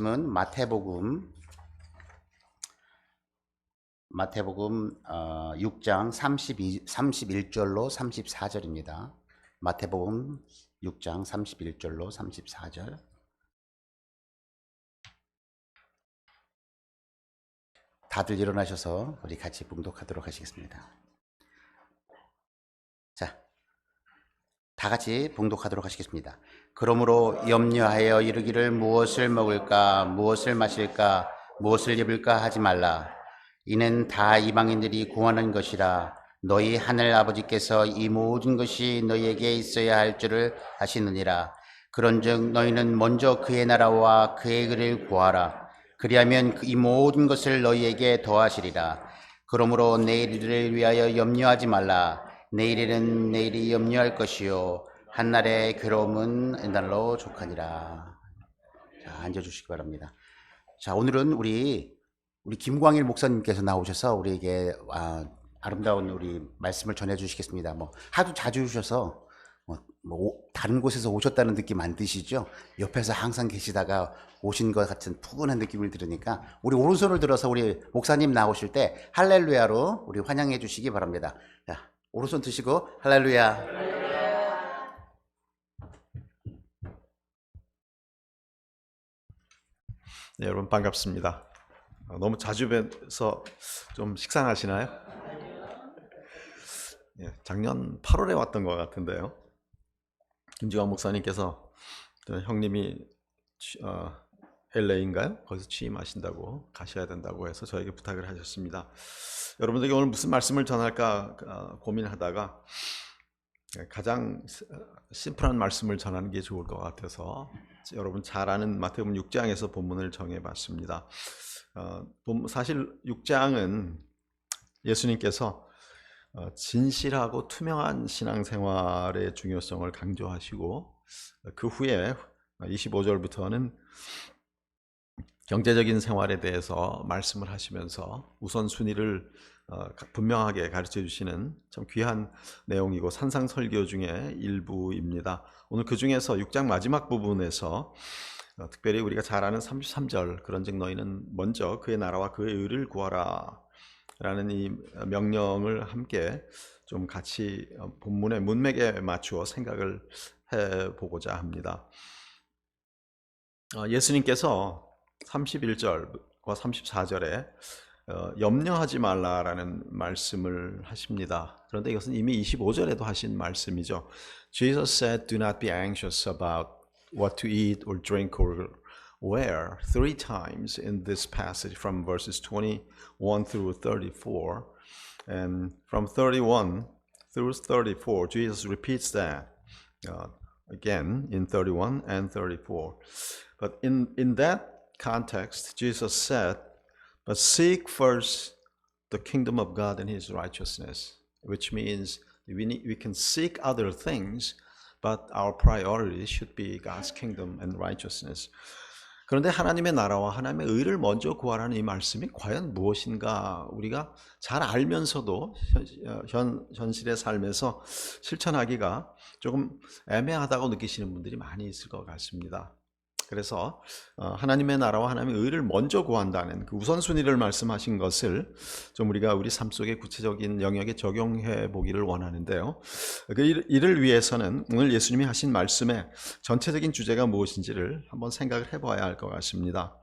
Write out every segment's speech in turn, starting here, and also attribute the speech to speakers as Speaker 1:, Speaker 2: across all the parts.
Speaker 1: 은 마태복음 6장 31절로 34절입니다. 마태복음 6장 31절로 34절. 다들 일어나셔서 우리 같이 봉독하도록 하시겠습니다. 자, 다 같이 봉독하도록 하시겠습니다. 그러므로 염려하여 이르기를 무엇을 먹을까, 무엇을 마실까, 무엇을 입을까 하지 말라. 이는 다 이방인들이 구하는 것이라. 너희 하늘 아버지께서 이 모든 것이 너희에게 있어야 할 줄을 아시느니라. 그런즉 너희는 먼저 그의 나라와 그의 의를 구하라. 그리하면 이 모든 것을 너희에게 더하시리라. 그러므로 내일을 위하여 염려하지 말라. 내일에는 내일이 염려할 것이요 한날의 괴로움은 이날로 족하니라. 자, 앉아주시기 바랍니다. 자, 오늘은 우리 김광일 목사님께서 나오셔서 우리에게 아름다운 우리 말씀을 전해주시겠습니다. 하도 자주 오셔서 다른 곳에서 오셨다는 느낌 안 드시죠? 옆에서 항상 계시다가 오신 것 같은 푸근한 느낌을 들으니까 우리 오른손을 들어서 우리 목사님 나오실 때 할렐루야로 우리 환영해 주시기 바랍니다. 자, 오른손 드시고 할렐루야.
Speaker 2: 네, 여러분 반갑습니다. 너무 자주 뵈서 좀 식상하시나요? 네, 작년 8월에 왔던 것 같은데요. 김지환 목사님께서 형님이 LA인가요? 거기서 취임하신다고 가셔야 된다고 해서 저에게 부탁을 하셨습니다. 여러분들에게 오늘 무슨 말씀을 전할까 고민하다가 가장 심플한 말씀을 전하는 게 좋을 것 같아서 여러분 잘 아는 마태복음 6장에서 본문을 정해봤습니다. 사실 6장은 예수님께서 진실하고 투명한 신앙생활의 중요성을 강조하시고 그 후에 25절부터는 경제적인 생활에 대해서 말씀을 하시면서 우선순위를 분명하게 가르쳐 주시는 참 귀한 내용이고 산상설교 중에 일부입니다. 오늘 그 중에서 6장 마지막 부분에서 특별히 우리가 잘 아는 33절 그런즉 너희는 먼저 그의 나라와 그의 의를 구하라 라는 이 명령을 함께 좀 같이 본문의 문맥에 맞추어 생각을 해보고자 합니다. 예수님께서 31절과 34절에 염려하지 말라라는 말씀을 하십니다. 그런데 이것은 이미 25절에도 하신 말씀이죠. Jesus said, "Do not be anxious about what to eat or drink or wear." 3 times in this passage from verses 21 through 34. And from 31 through 34, Jesus repeats that again in 31 and 34. But in that context, Jesus said, "But seek first the kingdom of God and His righteousness," which means we can seek other things, but our priority should be God's kingdom and righteousness. 그런데 하나님의 나라와 하나님의 의를 먼저 구하라는 이 말씀이 과연 무엇인가 우리가 잘 알면서도 현실의 삶에서 실천하기가 조금 애매하다고 느끼시는 분들이 많이 있을 것 같습니다. 그래서 하나님의 나라와 하나님의 의를 먼저 구한다는 그 우선순위를 말씀하신 것을 좀 우리가 우리 삶 속에 구체적인 영역에 적용해 보기를 원하는데요. 이를 위해서는 오늘 예수님이 하신 말씀의 전체적인 주제가 무엇인지를 한번 생각을 해봐야 할 것 같습니다.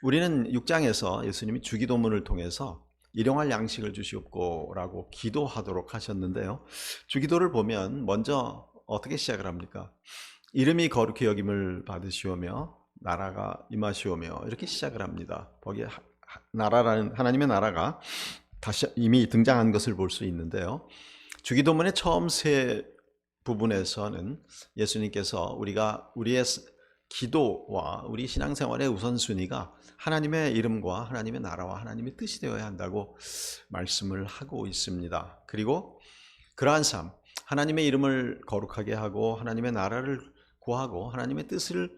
Speaker 2: 우리는 6장에서 예수님이 주기도문을 통해서 일용할 양식을 주시옵고라고 기도하도록 하셨는데요. 주기도를 보면 먼저 어떻게 시작을 합니까? 이름이 거룩히 여김을 받으시오며 나라가 임하시오며 이렇게 시작을 합니다. 거기에 나라라는 하나님의 나라가 다시 이미 등장한 것을 볼 수 있는데요. 주기도문의 처음 세 부분에서는 예수님께서 우리의 기도와 우리 신앙생활의 우선순위가 하나님의 이름과 하나님의 나라와 하나님의 뜻이 되어야 한다고 말씀을 하고 있습니다. 그리고 그러한 삶, 하나님의 이름을 거룩하게 하고 하나님의 나라를 구하고 하나님의 뜻을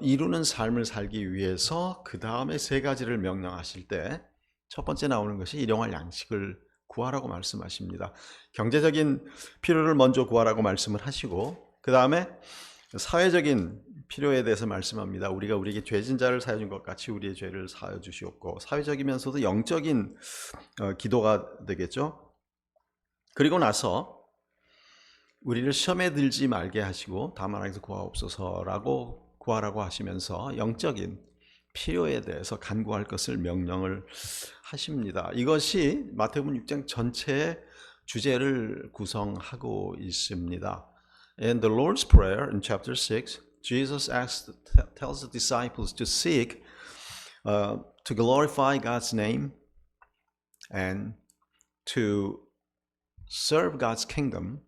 Speaker 2: 이루는 삶을 살기 위해서 그 다음에 세 가지를 명령하실 때 첫 번째 나오는 것이 일용할 양식을 구하라고 말씀하십니다. 경제적인 필요를 먼저 구하라고 말씀을 하시고 그 다음에 사회적인 필요에 대해서 말씀합니다. 우리가 우리에게 죄진 자를 사하여 준 것 같이 우리의 죄를 사하여 주시옵고, 사회적이면서도 영적인 기도가 되겠죠. 그리고 나서 우리를 시험에 들지 말게 하시고 다만 하나님께서 구하옵소서라고 구하라고 하시면서 영적인 필요에 대해서 간구할 것을 명령을 하십니다. 이것이 마태복음 6장 전체의 주제를 구성하고 있습니다. In the Lord's Prayer in chapter 6, Jesus tells the disciples to seek to glorify God's name and to serve God's kingdom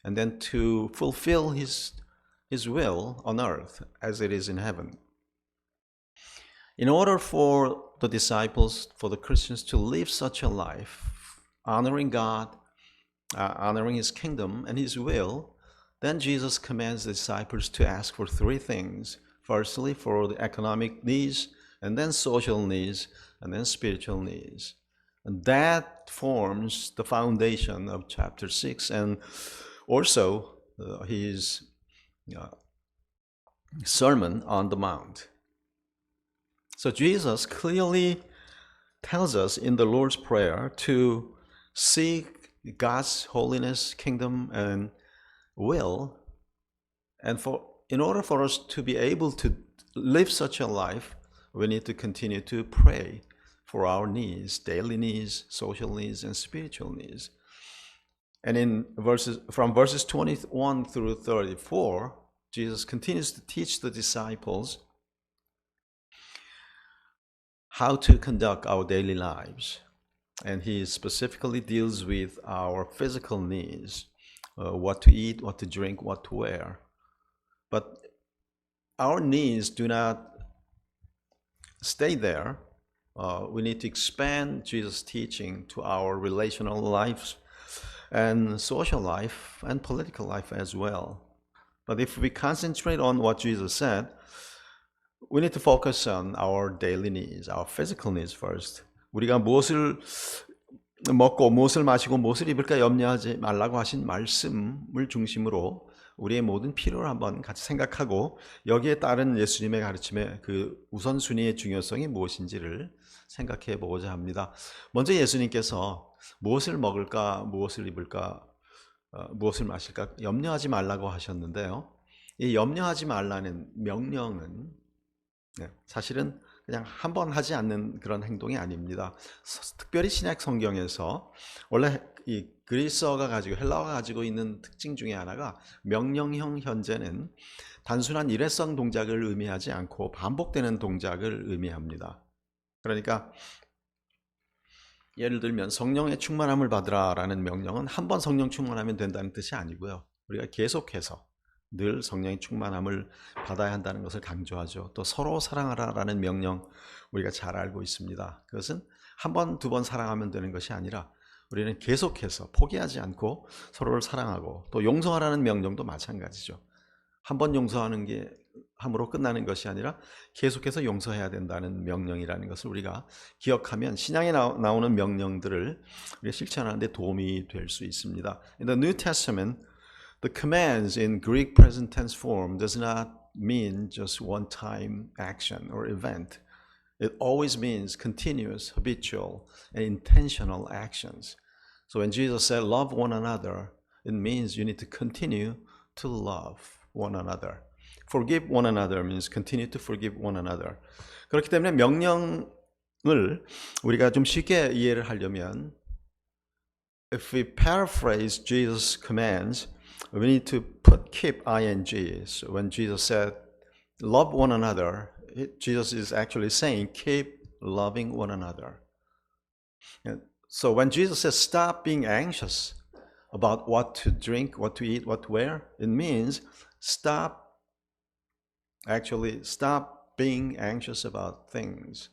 Speaker 2: and then to fulfill His will on earth as it is in heaven. In order for the disciples, for the Christians to live such a life, honoring God, honoring His kingdom and His will, then Jesus commands the disciples to ask for three things. Firstly, for the economic needs, and then social needs, and then spiritual needs. And that forms the foundation of chapter 6 and also his Sermon on the Mount. So Jesus clearly tells us in the Lord's Prayer to seek God's holiness, kingdom, and will, and in order for us to be able to live such a life, we need to continue to pray for our needs, daily needs, social needs, and spiritual needs. And from verses 21 through 34, Jesus continues to teach the disciples how to conduct our daily lives. And he specifically deals with our physical needs, what to eat, what to drink, what to wear. But our needs do not stay there. We need to expand Jesus' teaching to our relational lives and social life and political life as well. But if we concentrate on what Jesus said, we need to focus on our daily needs, our physical needs first. 우리가 무엇을 먹고 무엇을 마시고 무엇을 입을까 염려하지 말라고 하신 말씀을 중심으로 우리의 모든 필요를 한번 같이 생각하고 여기에 따른 예수님의 가르침의 그 우선순위의 중요성이 무엇인지를 생각해 보고자 합니다. 먼저 예수님께서 무엇을 먹을까, 무엇을 입을까, 무엇을 마실까 염려하지 말라고 하셨는데요. 이 염려하지 말라는 명령은 사실은 그냥 한 번 하지 않는 그런 행동이 아닙니다. 특별히 신약 성경에서 원래 이 그리스어가 가지고 헬라어가 가지고 있는 특징 중에 하나가 명령형 현재는 단순한 일회성 동작을 의미하지 않고 반복되는 동작을 의미합니다. 그러니까 예를 들면 성령의 충만함을 받으라라는 명령은 한 번 성령 충만하면 된다는 뜻이 아니고요. 우리가 계속해서 늘 성령의 충만함을 받아야 한다는 것을 강조하죠. 또 서로 사랑하라라는 명령 우리가 잘 알고 있습니다. 그것은 한 번, 두 번 사랑하면 되는 것이 아니라 우리는 계속해서 포기하지 않고 서로를 사랑하고 또 용서하라는 명령도 마찬가지죠. 한 번 용서하는 게 함으로 끝나는 것이 아니라 계속해서 용서해야 된다는 명령이라는 것을 우리가 기억하면 신약에 나오는 명령들을 우리가 실천하는 데 도움이 될 수 있습니다. In the New Testament, the commands in Greek present tense form does not mean just one-time action or event. It always means continuous, habitual, and intentional actions. So when Jesus said, love one another, it means you need to continue to love one another. Forgive one another means continue to forgive one another. 그렇기 때문에 명령을 우리가 좀 쉽게 이해를 하려면 if we paraphrase Jesus' commands, we need to keep ing. So when Jesus said, love one another, Jesus is actually saying, keep loving one another. And so when Jesus says, stop being anxious about what to drink, what to eat, what to wear, it means stop being anxious about things.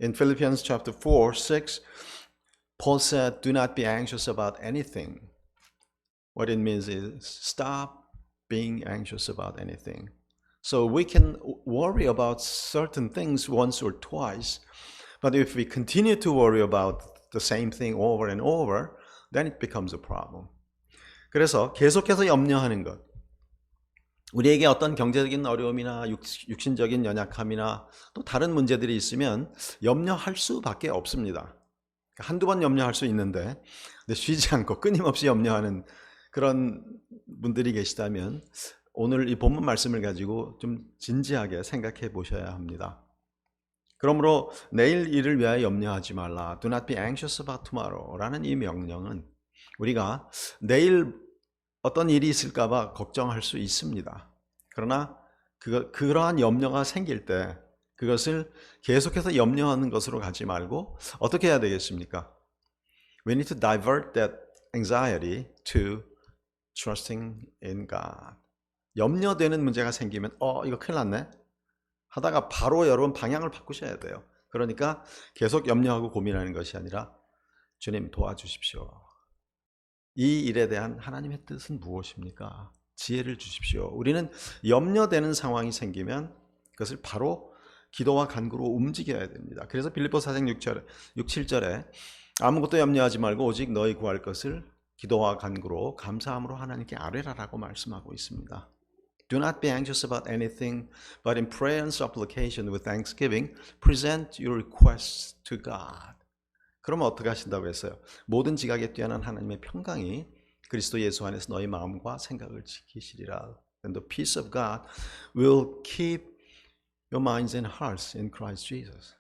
Speaker 2: In Philippians chapter 4, 6, Paul said, do not be anxious about anything. What it means is stop being anxious about anything. So we can worry about certain things once or twice, but if we continue to worry about the same thing over and over, then it becomes a problem. 그래서 계속해서 염려하는 것, 우리에게 어떤 경제적인 어려움이나 육신적인 연약함이나 또 다른 문제들이 있으면 염려할 수밖에 없습니다. 한두 번 염려할 수 있는데 근데 쉬지 않고 끊임없이 염려하는 그런 분들이 계시다면 오늘 이 본문 말씀을 가지고 좀 진지하게 생각해 보셔야 합니다. 그러므로 내일 일을 위하여 염려하지 말라. Do not be anxious about tomorrow라는 이 명령은 우리가 내일 어떤 일이 있을까 봐 걱정할 수 있습니다. 그러나 그러한 염려가 생길 때 그것을 계속해서 염려하는 것으로 가지 말고 어떻게 해야 되겠습니까? We need to divert that anxiety to trusting in God. 염려되는 문제가 생기면 이거 큰일 났네 하다가 바로 여러분 방향을 바꾸셔야 돼요. 그러니까 계속 염려하고 고민하는 것이 아니라 주님 도와주십시오. 이 일에 대한 하나님의 뜻은 무엇입니까? 지혜를 주십시오. 우리는 염려되는 상황이 생기면 그것을 바로 기도와 간구로 움직여야 됩니다. 그래서 빌립보 4장 6, 7절에 아무것도 염려하지 말고 오직 너희 구할 것을 기도와 간구로 감사함으로 하나님께 아뢰라라고 말씀하고 있습니다. Do not be anxious about anything, but in prayer and supplication with thanksgiving, present your requests to God. 그러면 어떻게 하신다고 했어요? 모든 지각에 뛰어난 하나님의 평강이 그리스도 예수 안에서 너희 마음과 생각을 지키시리라. And the peace of God will keep your minds and hearts in Christ Jesus.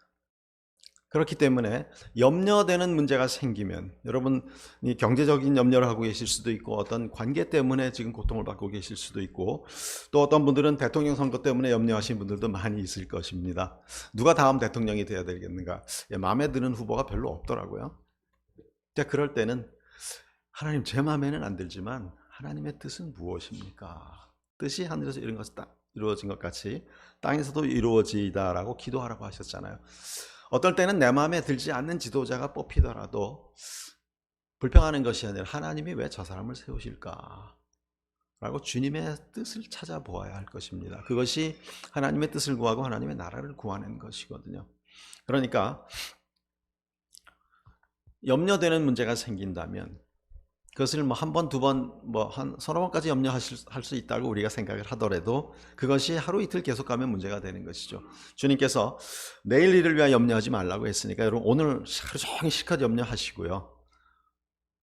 Speaker 2: 그렇기 때문에 염려되는 문제가 생기면 여러분이 경제적인 염려를 하고 계실 수도 있고 어떤 관계 때문에 지금 고통을 받고 계실 수도 있고 또 어떤 분들은 대통령 선거 때문에 염려하시는 분들도 많이 있을 것입니다. 누가 다음 대통령이 돼야 되겠는가? 마음에 드는 후보가 별로 없더라고요. 그럴 때는 하나님 제 마음에는 안 들지만 하나님의 뜻은 무엇입니까? 뜻이 하늘에서 이루어진 것 같이 땅에서도 이루어지다라고 기도하라고 하셨잖아요. 어떨 때는 내 마음에 들지 않는 지도자가 뽑히더라도 불평하는 것이 아니라 하나님이 왜 저 사람을 세우실까? 라고 주님의 뜻을 찾아보아야 할 것입니다. 그것이 하나님의 뜻을 구하고 하나님의 나라를 구하는 것이거든요. 그러니까 염려되는 문제가 생긴다면 그것을 한 번, 두 번, 한 서너 번까지 염려할 수 있다고 우리가 생각을 하더라도 그것이 하루 이틀 계속 가면 문제가 되는 것이죠. 주님께서 내일 일을 위하여 염려하지 말라고 했으니까 여러분 오늘 하루 종일 실컷 염려하시고요.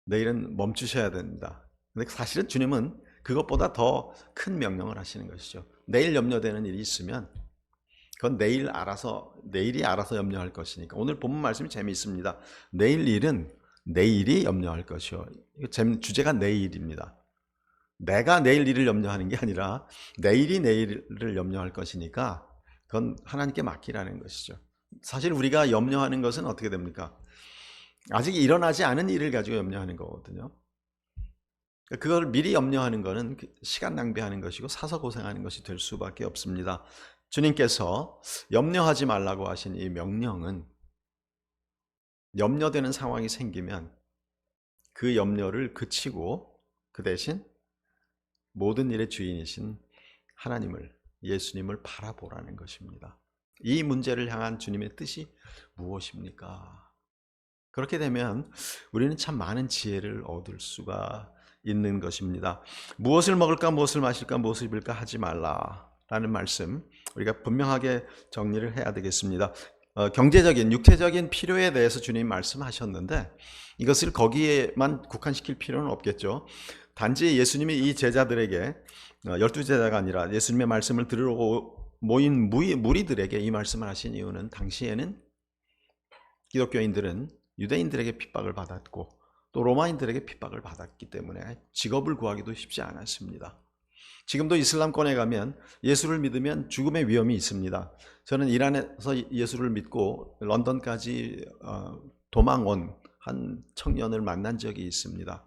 Speaker 2: 내일은 멈추셔야 됩니다. 근데 사실은 주님은 그것보다 더 큰 명령을 하시는 것이죠. 내일 염려되는 일이 있으면 그건 내일이 알아서 염려할 것이니까 오늘 본문 말씀이 재미있습니다. 내일 일은 내일이 염려할 것이요. 주제가 내일입니다. 내가 내일 일을 염려하는 게 아니라 내일이 내일을 염려할 것이니까 그건 하나님께 맡기라는 것이죠. 사실 우리가 염려하는 것은 어떻게 됩니까? 아직 일어나지 않은 일을 가지고 염려하는 거거든요. 그걸 미리 염려하는 것은 시간 낭비하는 것이고 사서 고생하는 것이 될 수밖에 없습니다. 주님께서 염려하지 말라고 하신 이 명령은 염려되는 상황이 생기면 그 염려를 그치고 그 대신 모든 일의 주인이신 하나님을, 예수님을 바라보라는 것입니다. 이 문제를 향한 주님의 뜻이 무엇입니까? 그렇게 되면 우리는 참 많은 지혜를 얻을 수가 있는 것입니다. 무엇을 먹을까, 무엇을 마실까, 무엇을 입을까 하지 말라라는 말씀 우리가 분명하게 정리를 해야 되겠습니다. 경제적인, 육체적인 필요에 대해서 주님 말씀하셨는데 이것을 거기에만 국한시킬 필요는 없겠죠. 단지 예수님이 이 제자들에게 12제자가 아니라 예수님의 말씀을 들으러 모인 무리들에게 이 말씀을 하신 이유는 당시에는 기독교인들은 유대인들에게 핍박을 받았고 또 로마인들에게 핍박을 받았기 때문에 직업을 구하기도 쉽지 않았습니다. 지금도 이슬람권에 가면 예수를 믿으면 죽음의 위험이 있습니다. 저는 이란에서 예수를 믿고 런던까지 도망 온 한 청년을 만난 적이 있습니다.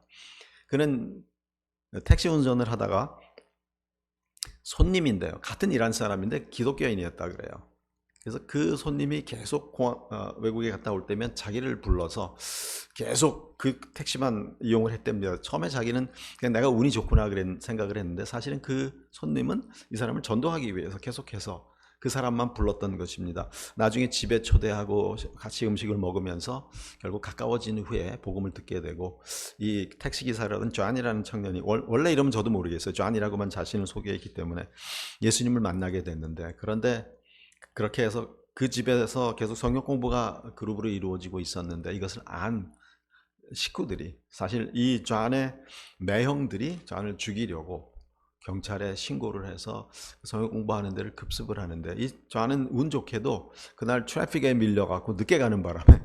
Speaker 2: 그는 택시 운전을 하다가 손님인데요. 같은 이란 사람인데 기독교인이었다 그래요. 그래서 그 손님이 계속 외국에 갔다 올 때면 자기를 불러서 계속 그 택시만 이용을 했답니다. 처음에 자기는 그냥 내가 운이 좋구나 생각을 했는데 사실은 그 손님은 이 사람을 전도하기 위해서 계속해서 그 사람만 불렀던 것입니다. 나중에 집에 초대하고 같이 음식을 먹으면서 결국 가까워진 후에 복음을 듣게 되고, 이 택시기사라는 존이라는 청년이, 원래 이름은 저도 모르겠어요. 존이라고만 자신을 소개했기 때문에 예수님을 만나게 됐는데, 그런데 그렇게 해서 그 집에서 계속 성경 공부가 그룹으로 이루어지고 있었는데, 이것을 안 식구들이, 사실 이 존의 매형들이 존을 죽이려고 경찰에 신고를 해서 성경 공부하는 데를 급습을 하는데, 이 존은 운 좋게도 그날 트래픽에 밀려갖고 늦게 가는 바람에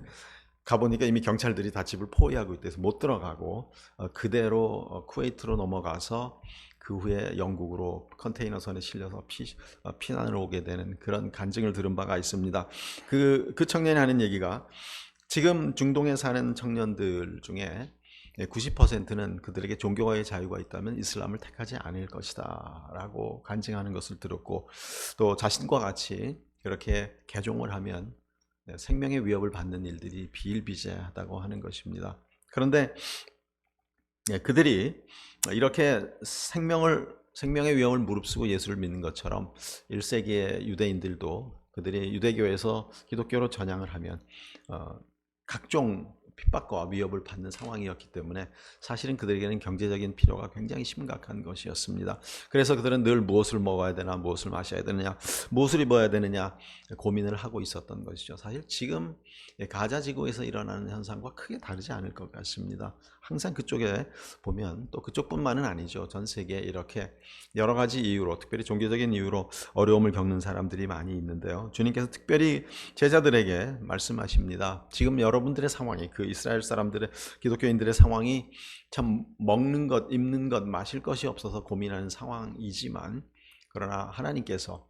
Speaker 2: 가보니까 이미 경찰들이 다 집을 포위하고 있대서 못 들어가고 그대로 쿠웨이트로 넘어가서 그 후에 영국으로 컨테이너선에 실려서 피난을 오게 되는 그런 간증을 들은 바가 있습니다. 그 청년이 하는 얘기가, 지금 중동에 사는 청년들 중에 90%는 그들에게 종교의 자유가 있다면 이슬람을 택하지 않을 것이다 라고 간증하는 것을 들었고, 또 자신과 같이 그렇게 개종을 하면 생명의 위협을 받는 일들이 비일비재하다고 하는 것입니다. 그런데 그들이 이렇게 생명의 위협을 무릅쓰고 예수를 믿는 것처럼 1세기의 유대인들도 그들이 유대교에서 기독교로 전향을 하면 각종 핍박과 위협을 받는 상황이었기 때문에 사실은 그들에게는 경제적인 필요가 굉장히 심각한 것이었습니다. 그래서 그들은 늘 무엇을 먹어야 되나, 무엇을 마셔야 되느냐, 무엇을 입어야 되느냐 고민을 하고 있었던 것이죠. 사실 지금 가자 지구에서 일어나는 현상과 크게 다르지 않을 것 같습니다. 항상 그쪽에 보면, 또 그쪽뿐만은 아니죠. 전 세계에 이렇게 여러 가지 이유로, 특별히 종교적인 이유로 어려움을 겪는 사람들이 많이 있는데요. 주님께서 특별히 제자들에게 말씀하십니다. 지금 여러분들의 상황이, 그 이스라엘 사람들의, 기독교인들의 상황이 참 먹는 것, 입는 것, 마실 것이 없어서 고민하는 상황이지만, 그러나 하나님께서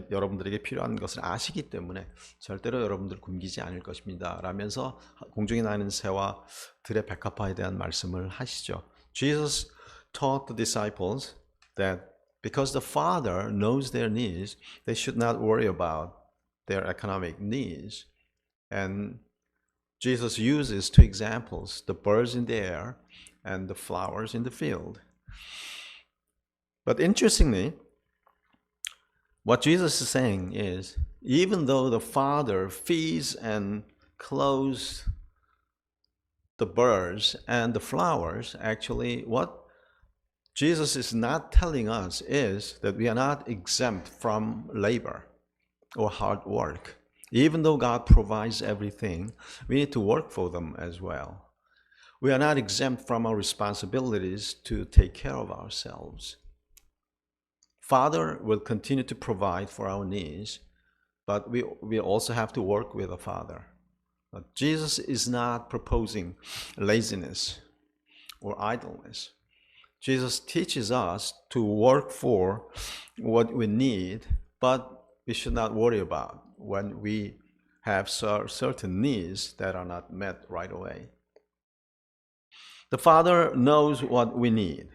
Speaker 2: 여러분들에게 필요한 것을 아시기 때문에 절대로 여러분들 굶기지 않을 것입니다 라면서 공중에 나는 새와 들의 백합화에 대한 말씀을 하시죠. Jesus taught the disciples that because the Father knows their needs, they should not worry about their economic needs. And Jesus uses two examples, the birds in the air and the flowers in the field. But interestingly, what Jesus is saying is, even though the Father feeds and clothes the birds and the flowers, actually what Jesus is not telling us is that we are not exempt from labor or hard work. Even though God provides everything, we need to work for them as well. We are not exempt from our responsibilities to take care of ourselves. Father will continue to provide for our needs, but we also have to work with the Father. Jesus is not proposing laziness or idleness. Jesus teaches us to work for what we need, but we should not worry about when we have certain needs that are not met right away. The Father knows what we need.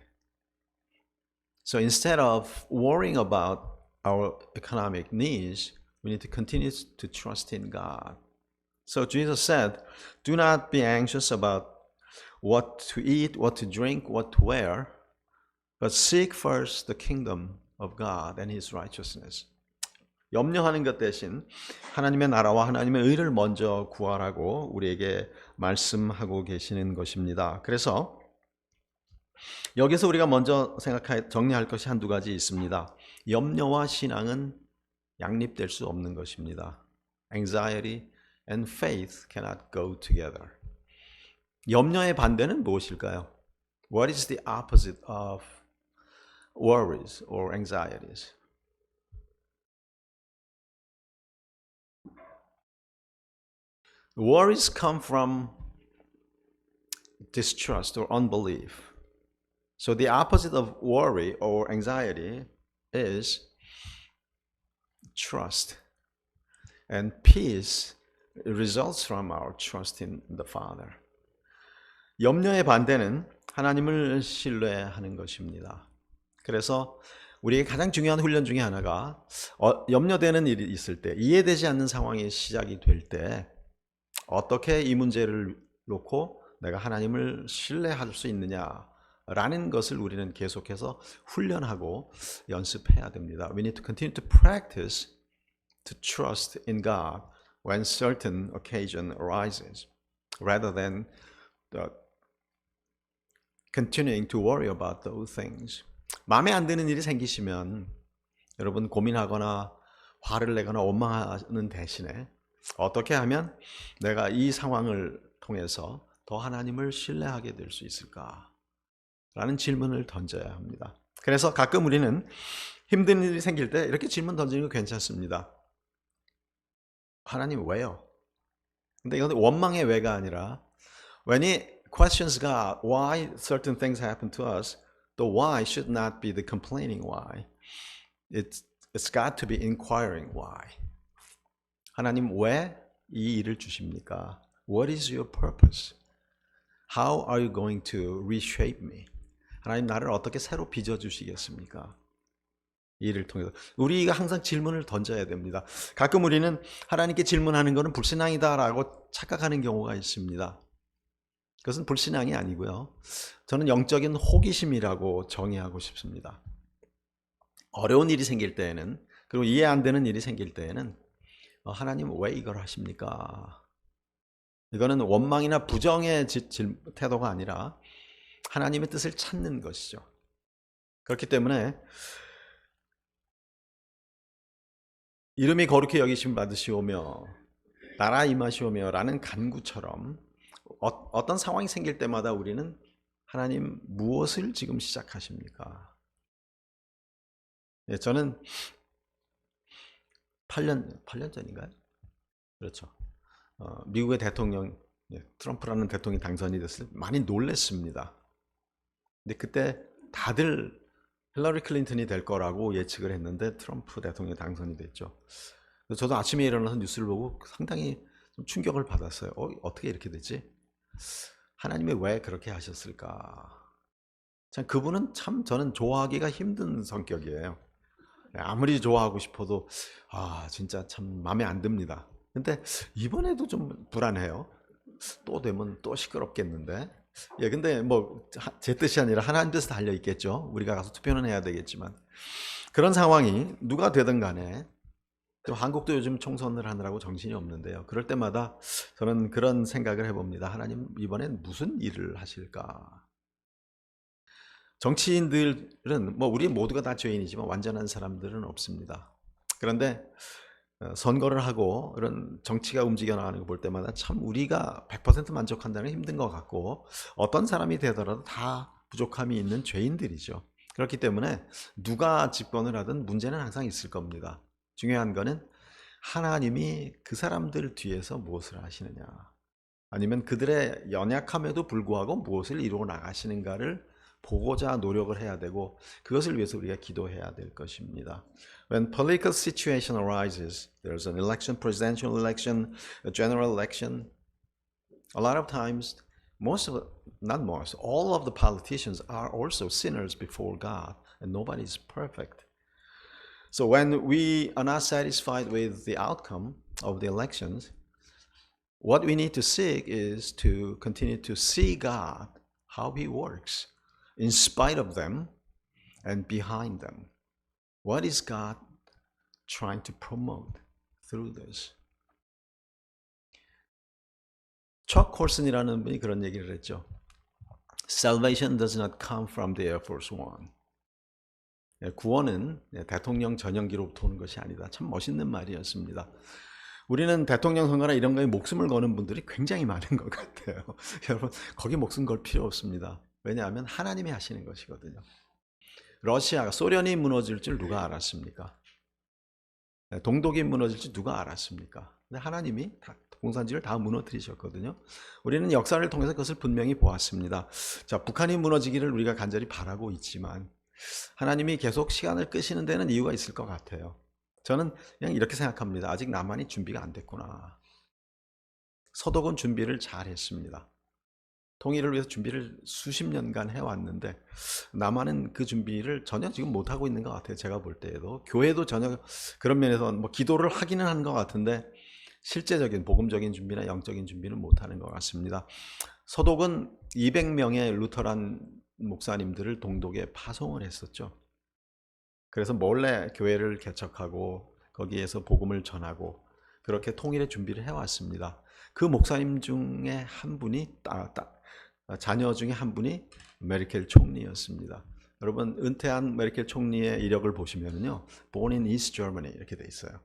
Speaker 2: So instead of worrying about our economic needs, we need to continue to trust in God. So Jesus said, do not be anxious about what to eat, what to drink, what to wear, but seek first the kingdom of God and His righteousness. 염려하는 것 대신 하나님의 나라와 하나님의 의를 먼저 구하라고 우리에게 말씀하고 계시는 것입니다. 그래서 여기서 우리가 먼저 정리할 것이 한두 가지 있습니다. 염려와 신앙은 양립될 수 없는 것입니다. Anxiety and faith cannot go together. 염려의 반대는 무엇일까요? What is the opposite of worries or anxieties? Worries come from distrust or unbelief. So the opposite of worry or anxiety is trust. And peace results from our trust in the Father. 염려의 반대는 하나님을 신뢰하는 것입니다. 그래서 우리에게 가장 중요한 훈련 중에 하나가 염려되는 일이 있을 때, 이해되지 않는 상황이 시작이 될 때 어떻게 이 문제를 놓고 내가 하나님을 신뢰할 수 있느냐라는 것을 우리는 계속해서 훈련하고 연습해야 됩니다. We need to continue to practice to trust in God when certain occasion arises, rather than continuing to worry about those things. 마음에 안 드는 일이 생기시면 여러분 고민하거나 화를 내거나 원망하는 대신에 어떻게 하면 내가 이 상황을 통해서 더 하나님을 신뢰하게 될 수 있을까? 라는 질문을 던져야 합니다. 그래서 가끔 우리는 힘든 일이 생길 때 이렇게 질문 던지는 거 괜찮습니다. 하나님 왜요? 근데 이건 원망의 왜가 아니라 when he questions God why certain things happen to us, the why should not be the complaining why. It's got to be inquiring why. 하나님 왜 이 일을 주십니까? What is your purpose? How are you going to reshape me? 하나님 나를 어떻게 새로 빚어주시겠습니까? 이 일을 통해서 우리가 항상 질문을 던져야 됩니다. 가끔 우리는 하나님께 질문하는 것은 불신앙이다라고 착각하는 경우가 있습니다. 그것은 불신앙이 아니고요. 저는 영적인 호기심이라고 정의하고 싶습니다. 어려운 일이 생길 때에는, 그리고 이해 안 되는 일이 생길 때에는 하나님 왜 이걸 하십니까? 이거는 원망이나 부정의 태도가 아니라 하나님의 뜻을 찾는 것이죠. 그렇기 때문에 이름이 거룩히 여기심 받으시오며 나라 임하시오며 라는 간구처럼 어떤 상황이 생길 때마다 우리는 하나님 무엇을 지금 시작하십니까? 예, 저는 8년 전인가요? 그렇죠. 미국의 대통령 트럼프라는 대통령이 당선이 됐을 때 많이 놀랐습니다. 근데 그때 다들 힐러리 클린턴이 될 거라고 예측을 했는데 트럼프 대통령이 당선이 됐죠. 저도 아침에 일어나서 뉴스를 보고 상당히 좀 충격을 받았어요. 어떻게 이렇게 되지? 하나님이 왜 그렇게 하셨을까? 참 그분은 참 저는 좋아하기가 힘든 성격이에요. 아무리 좋아하고 싶어도 진짜 참 마음에 안 듭니다. 근데 이번에도 좀 불안해요. 또 되면 또 시끄럽겠는데. 예, 근데 뭐 제 뜻이 아니라 하나님 뜻에 달려 있겠죠. 우리가 가서 투표는 해야 되겠지만 그런 상황이 누가 되든 간에 또 한국도 요즘 총선을 하느라고 정신이 없는데요. 그럴 때마다 저는 그런 생각을 해봅니다. 하나님 이번엔 무슨 일을 하실까? 정치인들은 뭐 우리 모두가 다 죄인이지만 완전한 사람들은 없습니다. 그런데 선거를 하고 이런 정치가 움직여 나가는 거 볼 때마다 참 우리가 100% 만족한다는 게 힘든 것 같고 어떤 사람이 되더라도 다 부족함이 있는 죄인들이죠. 그렇기 때문에 누가 집권을 하든 문제는 항상 있을 겁니다. 중요한 거는 하나님이 그 사람들 뒤에서 무엇을 하시느냐 아니면 그들의 연약함에도 불구하고 무엇을 이루어 나가시는가를 보고자 노력을 해야 되고 그것을 위해서 우리가 기도해야 될 것입니다. When political situation arises, there's an election, presidential election, a general election. A lot of times, all of the politicians are also sinners before God, and nobody is perfect. So when we are not satisfied with the outcome of the elections, what we need to seek is to continue to see God, how He works, in spite of them and behind them. What is God trying to promote through this? 척 콜슨이라는 분이 그런 얘기를 했죠. Salvation does not come from the Air Force One. 구원은 대통령 전용기로부터 오는 것이 아니다. 참 멋있는 말이었습니다. 우리는 대통령 선거나 이런 거에 목숨을 거는 분들이 굉장히 많은 것 같아요. 여러분 거기 목숨 걸 필요 없습니다. 왜냐하면 하나님이 하시는 것이거든요. 러시아가 소련이 무너질 줄 누가 알았습니까? 동독이 무너질 줄 누가 알았습니까? 근데 하나님이 다 공산주의를 다 무너뜨리셨거든요. 우리는 역사를 통해서 그것을 분명히 보았습니다. 자, 북한이 무너지기를 우리가 간절히 바라고 있지만 하나님이 계속 시간을 끄시는 데는 이유가 있을 것 같아요. 저는 그냥 이렇게 생각합니다. 아직 남한이 준비가 안 됐구나. 서독은 준비를 잘 했습니다. 통일을 위해서 준비를 수십 년간 해왔는데 남한은 그 준비를 전혀 지금 못하고 있는 것 같아요. 제가 볼 때에도. 교회도 전혀 그런 면에서 뭐 기도를 하기는 하는 것 같은데 실제적인 복음적인 준비나 영적인 준비는 못하는 것 같습니다. 서독은 200명의 루터란 목사님들을 동독에 파송을 했었죠. 그래서 몰래 교회를 개척하고 거기에서 복음을 전하고 그렇게 통일의 준비를 해왔습니다. 그 목사님 중에 한 분이 자녀 중에 한 분이 메르켈 총리였습니다. 여러분 은퇴한 메르켈 총리의 이력을 보시면요, born in East Germany 이렇게 돼 있어요.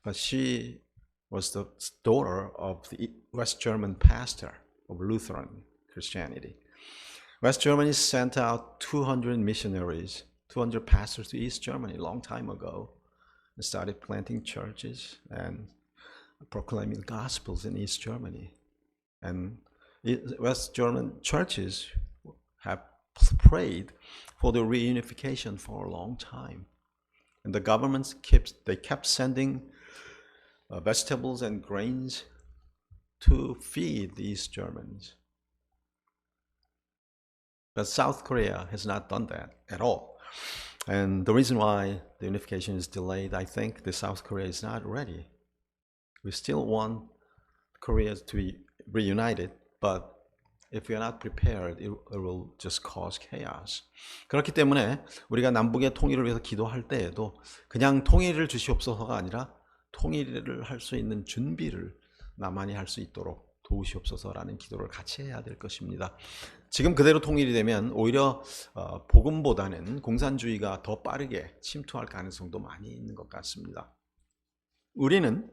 Speaker 2: She was the daughter of the West German pastor of Lutheran Christianity. West Germany sent out 200 missionaries, 200 pastors to East Germany a long time ago, and started planting churches and proclaiming gospels in East Germany. And West German churches have prayed for the reunification for a long time. And the governments kept sending vegetables and grains to feed the East Germans. But South Korea has not done that at all. And the reason why the unification is delayed, I think the South Korea is not ready. We still want Korea to be reunited, but if we are not prepared, it will just cause chaos. 그렇기 때문에 우리가 남북의 통일을 위해서 기도할 때에도 그냥 통일을 주시옵소서가 아니라 통일을 할 수 있는 준비를 나만이 할 수 있도록 도우시옵소서라는 기도를 같이 해야 될 것입니다. 지금 그대로 통일이 되면 오히려 복음보다는 공산주의가 더 빠르게 침투할 가능성도 많이 있는 것 같습니다. 우리는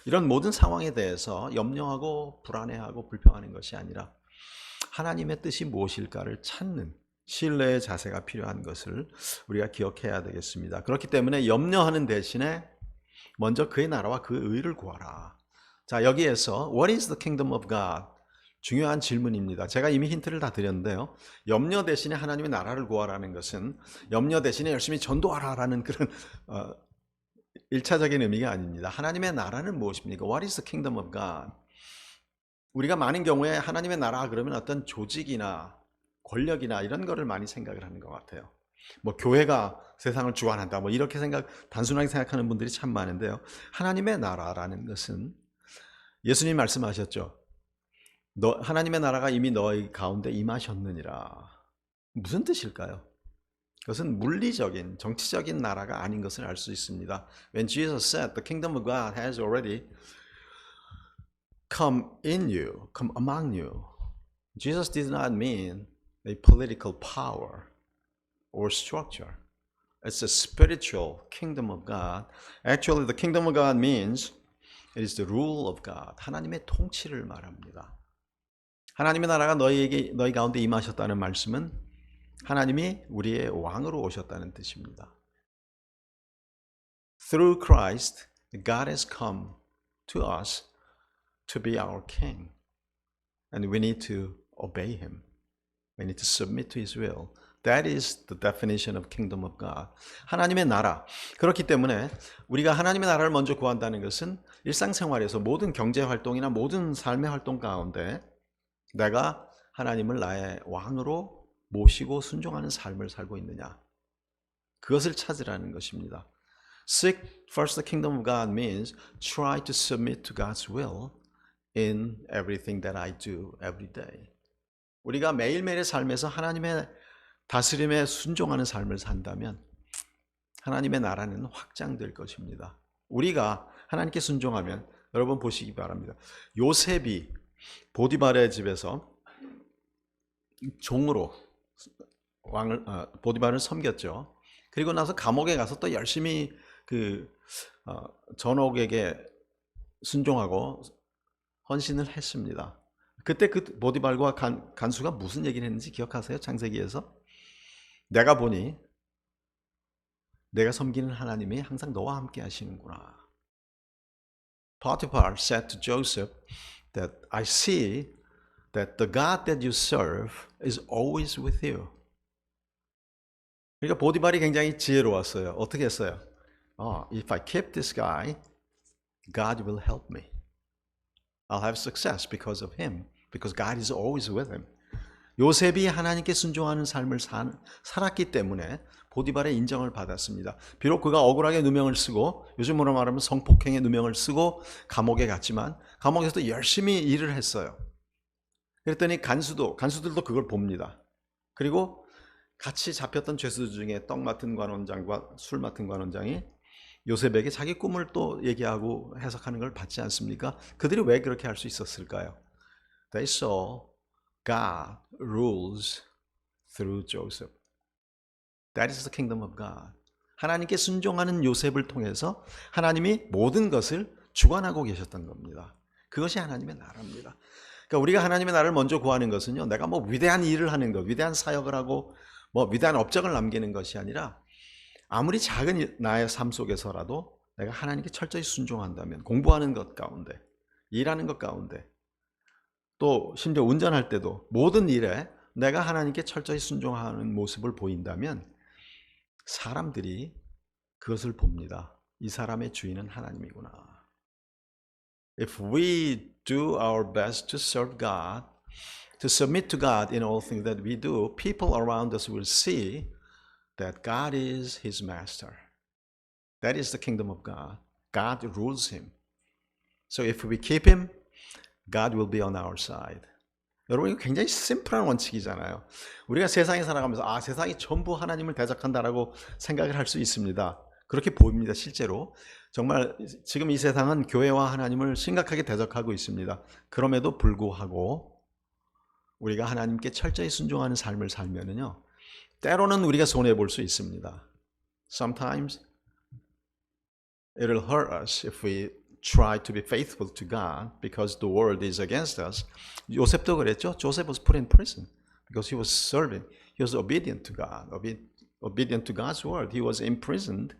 Speaker 2: 이런 모든 상황에 대해서 염려하고 불안해하고 불평하는 것이 아니라 하나님의 뜻이 무엇일까를 찾는 신뢰의 자세가 필요한 것을 우리가 기억해야 되겠습니다. 그렇기 때문에 염려하는 대신에 먼저 그의 나라와 그 의를 구하라. 자, 여기에서 What is the kingdom of God? 중요한 질문입니다. 제가 이미 힌트를 다 드렸는데요. 염려 대신에 하나님의 나라를 구하라는 것은 염려 대신에 열심히 전도하라라는 그런 1차적인 의미가 아닙니다. 하나님의 나라는 무엇입니까? What is the kingdom of God? 우리가 많은 경우에 하나님의 나라 그러면 어떤 조직이나 권력이나 이런 거를 많이 생각을 하는 것 같아요. 뭐 교회가 세상을 주관한다 뭐 이렇게 단순하게 생각하는 분들이 참 많은데요. 하나님의 나라라는 것은 예수님 말씀하셨죠. 하나님의 나라가 이미 너희 가운데 임하셨느니라. 무슨 뜻일까요? 그것은 물리적인 정치적인 나라가 아닌 것을 알 수 있습니다. When Jesus said the kingdom of God has already come in you, come among you, Jesus did not mean a political power or structure. It's a spiritual kingdom of God. Actually, the kingdom of God means it is the rule of God. 하나님의 통치를 말합니다. 하나님의 나라가 너희 가운데 임하셨다는 말씀은 하나님이 우리의 왕으로 오셨다는 뜻입니다. Through Christ, God has come to us to be our king. And we need to obey him. We need to submit to his will. That is the definition of kingdom of God. 하나님의 나라. 그렇기 때문에 우리가 하나님의 나라를 먼저 구한다는 것은 일상생활에서 모든 경제활동이나 모든 삶의 활동 가운데 내가 하나님을 나의 왕으로 모시고 순종하는 삶을 살고 있느냐. 그것을 찾으라는 것입니다. Seek first the kingdom of God means try to submit to God's will in everything that I do every day. 우리가 매일매일의 삶에서 하나님의 다스림에 순종하는 삶을 산다면 하나님의 나라는 확장될 것입니다. 우리가 하나님께 순종하면 여러분 보시기 바랍니다. 요셉이 보디발의 집에서 종으로 보디발을 섬겼죠. 그리고 나서 감옥에 가서 또 열심히 전옥에게 순종하고 헌신을 했습니다. 그때 그 보디발과 간수가 무슨 얘기를 했는지 기억하세요? 창세기에서 내가 보니 내가 섬기는 하나님이 항상 너와 함께 하시는구나. Potiphar said to Joseph that I see that the God that you serve is always with you. 그러니까 보디발이 굉장히 지혜로웠어요. 어떻게 했어요? If I keep this guy, God will help me. I'll have success because of him, because God is always with him. 요셉이 하나님께 순종하는 삶을 살았기 때문에 보디발의 인정을 받았습니다. 비록 그가 억울하게 누명을 쓰고 요즘으로 말하면 성폭행의 누명을 쓰고 감옥에 갔지만 감옥에서도 열심히 일을 했어요. 그랬더니 간수들도 그걸 봅니다. 그리고 같이 잡혔던 죄수들 중에 떡 맡은 관원장과 술 맡은 관원장이 요셉에게 자기 꿈을 또 얘기하고 해석하는 걸 받지 않습니까? 그들이 왜 그렇게 할 수 있었을까요? They saw God rules through Joseph. That is the kingdom of God. 하나님께 순종하는 요셉을 통해서 하나님이 모든 것을 주관하고 계셨던 겁니다. 그것이 하나님의 나라입니다. 그러니까 우리가 하나님의 나라를 먼저 구하는 것은요, 내가 뭐 위대한 일을 하는 것, 위대한 사역을 하고 뭐 위대한 업적을 남기는 것이 아니라 아무리 작은 나의 삶 속에서라도 내가 하나님께 철저히 순종한다면 공부하는 것 가운데, 일하는 것 가운데, 또 심지어 운전할 때도 모든 일에 내가 하나님께 철저히 순종하는 모습을 보인다면 사람들이 그것을 봅니다. 이 사람의 주인은 하나님이구나. If we do our best to serve God, to submit to God in all things that we do, people around us will see that God is his master. That is the kingdom of God. God rules him. So if we keep him, God will be on our side. 여러분, 이거 굉장히 심플한 원칙이잖아요. 우리가 세상에 살아가면서 세상이 전부 하나님을 대적한다라고 생각을 할 수 있습니다. 그렇게 보입니다. 실제로 정말 지금 이 세상은 교회와 하나님을 심각하게 대적하고 있습니다. 그럼에도 불구하고 우리가 하나님께 철저히 순종하는 삶을 살면은요, 때로는 우리가 손해 볼 수 있습니다. Sometimes it'll hurt us if we try to be faithful to God because the world is against us. 요셉도 그랬죠. Joseph was put in prison because he was serving. He was obedient to God, obedient to God's word. He was imprisoned.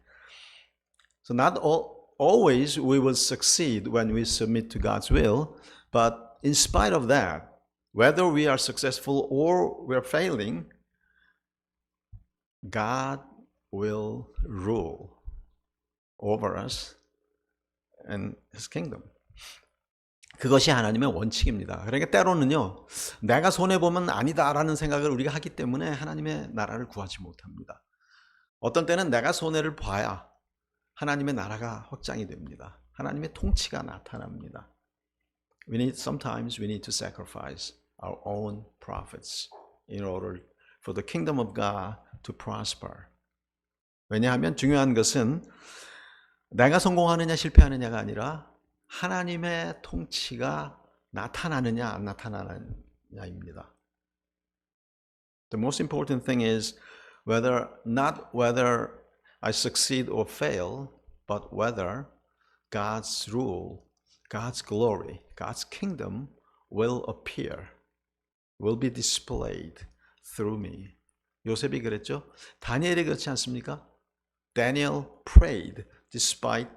Speaker 2: So not always we will succeed when we submit to God's will, but in spite of that, whether we are successful or we are failing, God will rule over us and His kingdom. 그것이 하나님의 원칙입니다. 그러니까 때로는요, 내가 손해보면 아니다라는 생각을 우리가 하기 때문에 하나님의 나라를 구하지 못합니다. 어떤 때는 내가 손해를 봐야 하나님의 나라가 확장이 됩니다. 하나님의 통치가 나타납니다. Sometimes we need to sacrifice our own profits in order for the kingdom of God to prosper. 왜냐하면 중요한 것은 내가 성공하느냐 실패하느냐가 아니라 하나님의 통치가 나타나느냐 안 나타나느냐입니다. The most important thing is not whether I succeed or fail, but whether God's rule, God's glory, God's kingdom will appear, will be displayed through me. 요셉이 그랬죠? 다니엘이 그렇지 않습니까? Daniel prayed despite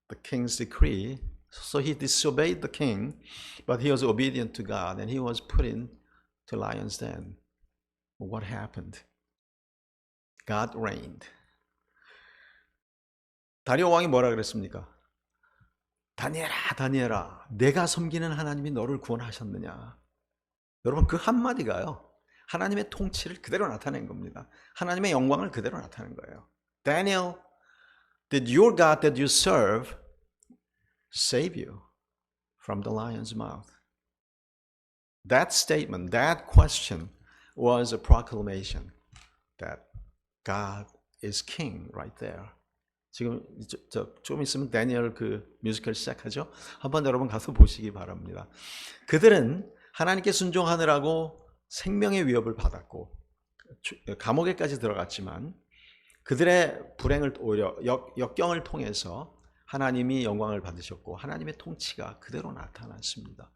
Speaker 2: the king's decree. So he disobeyed the king, but he was obedient to God and he was put into lion's den. What happened? God reigned. 다리오 왕이 뭐라 그랬습니까? 다니엘아, 다니엘아, 내가 섬기는 하나님이 너를 구원하셨느냐? 여러분, 그 한마디가요, 하나님의 통치를 그대로 나타낸 겁니다. 하나님의 영광을 그대로 나타낸 거예요. Daniel, did your God that you serve save you from the lion's mouth? That statement, that question was a proclamation that God is king right there. 지금 좀 있으면 다니엘 그 뮤지컬 시작하죠. 한번 여러분 가서 보시기 바랍니다. 그들은 하나님께 순종하느라고 생명의 위협을 받았고 감옥에까지 들어갔지만 그들의 불행을 오히려 역경을 통해서 하나님이 영광을 받으셨고 하나님의 통치가 그대로 나타났습니다.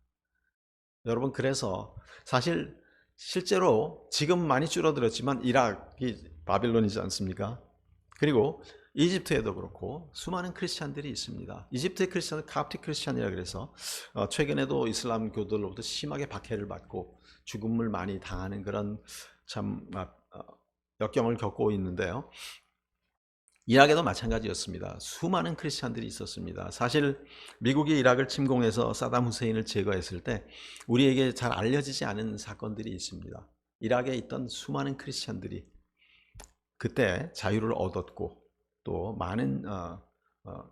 Speaker 2: 여러분, 그래서 사실 실제로 지금 많이 줄어들었지만 이락이 바빌론이지 않습니까? 그리고 이집트에도 그렇고 수많은 크리스찬들이 있습니다. 이집트의 크리스찬은 카프틱 크리스찬이라 그래서 최근에도 이슬람 교도로부터 심하게 박해를 받고 죽음을 많이 당하는 그런 참 역경을 겪고 있는데요. 이락에도 마찬가지였습니다. 수많은 크리스찬들이 있었습니다. 사실 미국이 이락을 침공해서 사담 후세인을 제거했을 때 우리에게 잘 알려지지 않은 사건들이 있습니다. 이락에 있던 수많은 크리스찬들이 그때 자유를 얻었고 또 많은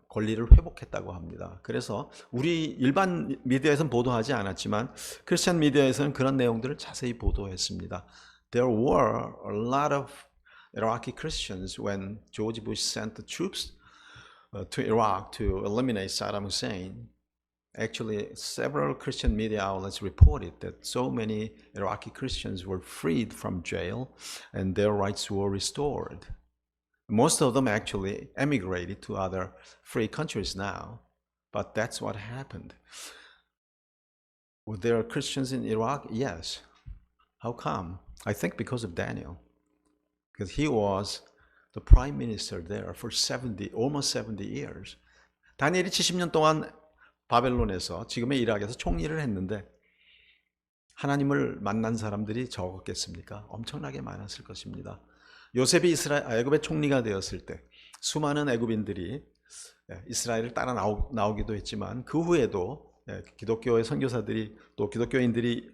Speaker 2: 권리를 회복했다고 합니다. 그래서 우리 일반 미디어에서는 보도하지 않았지만 크리스천 미디어에서는 그런 내용들을 자세히 보도했습니다. There were a lot of Iraqi Christians when George Bush sent the troops to Iraq to eliminate Saddam Hussein, actually several Christian media outlets reported that so many Iraqi Christians were freed from jail and their rights were restored. Most of them actually emigrated to other free countries now, but that's what happened. Were there Christians in Iraq? Yes. How come? I think because of Daniel, because he was the prime minister there for almost 70 years. 다니엘이 70년 동안 바벨론에서 지금의 이라크에서 총리를 했는데 하나님을 만난 사람들이 적었겠습니까? 엄청나게 많았을 것입니다. 요셉이 애굽의 총리가 되었을 때 수많은 애굽인들이 이스라엘을 따라 나오기도 했지만 그 후에도 기독교의 선교사들이 또 기독교인들이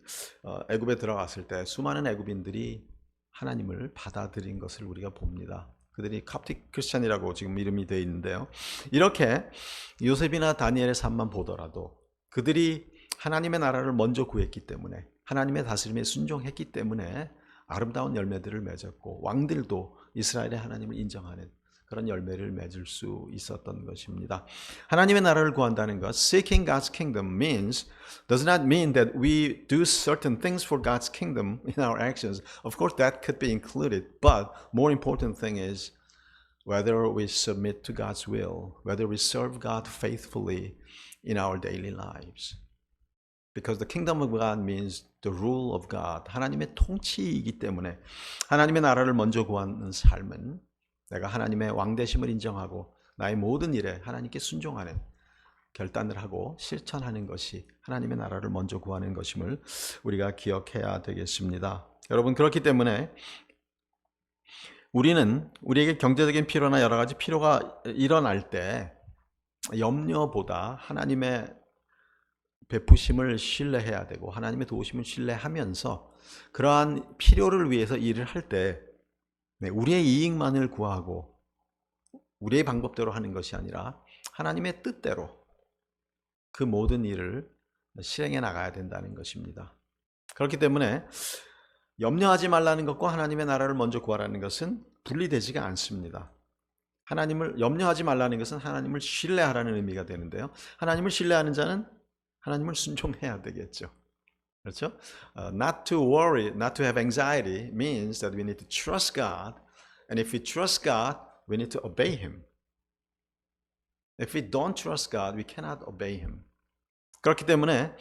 Speaker 2: 애굽에 들어갔을 때 수많은 애굽인들이 하나님을 받아들인 것을 우리가 봅니다. 그들이 캅틱 크리스찬이라고 지금 이름이 되어 있는데요. 이렇게 요셉이나 다니엘의 삶만 보더라도 그들이 하나님의 나라를 먼저 구했기 때문에 하나님의 다스림에 순종했기 때문에 아름다운 열매들을 맺었고 왕들도 이스라엘의 하나님을 인정하는 그런 열매를 맺을 수 있었던 것입니다. 하나님의 나라를 구한다는 것, seeking God's kingdom does not mean that we do certain things for God's kingdom in our actions. Of course, that could be included, but more important thing is whether we submit to God's will, whether we serve God faithfully in our daily lives. Because the kingdom of God means the rule of God. 하나님의 통치이기 때문에 하나님의 나라를 먼저 구하는 삶은 내가 하나님의 왕되심을 인정하고 나의 모든 일에 하나님께 순종하는 결단을 하고 실천하는 것이 하나님의 나라를 먼저 구하는 것임을 우리가 기억해야 되겠습니다. 여러분, 그렇기 때문에 우리에게 경제적인 필요나 여러 가지 필요가 일어날 때 염려보다 하나님의 베푸심을 신뢰해야 되고 하나님의 도우심을 신뢰하면서 그러한 필요를 위해서 일을 할 때 우리의 이익만을 구하고 우리의 방법대로 하는 것이 아니라 하나님의 뜻대로 그 모든 일을 실행해 나가야 된다는 것입니다. 그렇기 때문에 염려하지 말라는 것과 하나님의 나라를 먼저 구하라는 것은 분리되지가 않습니다. 염려하지 말라는 것은 하나님을 신뢰하라는 의미가 되는데요. 하나님을 신뢰하는 자는 하나님을 순종해야 되겠죠. 그렇죠? Not to worry, not to have anxiety means that we need to trust God. And if we trust God, we need to obey Him. If we don't trust God, we cannot obey Him. 그렇기 때문에